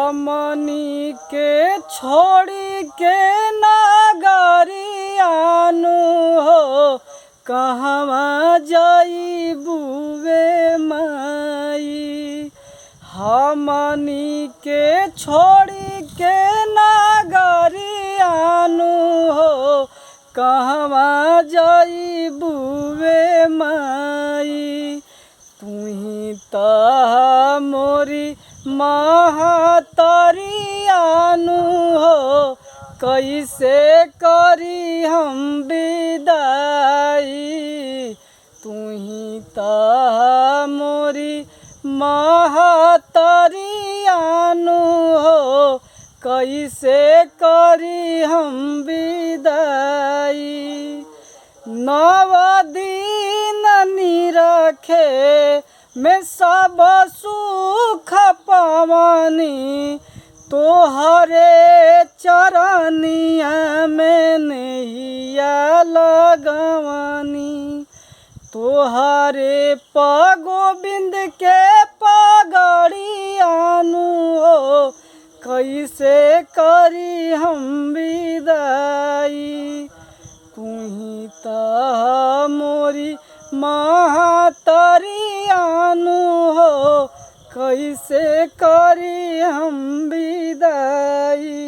हमनी के छोड़ी के नगरियानु हो कहवा जाइबुवे माई। हमनी के छोड़ी के नगरियानु हो कहवा जाइबुवे माई। तुही त मोरी महतरियानु हो कैसे करी हम विदाई। तुही त मोरी महतरियानु हो कैसे करी हम विदाई। 9 दिन निरखे में सब सुख पवनी तोहरे चरनिया में नैया लगवनी। तोहरे गोविंद के पगड़ियानु हो कैसे करी हम विदाई। तुही त मोरी महतरियानु हो कैसे करी हम विदाई।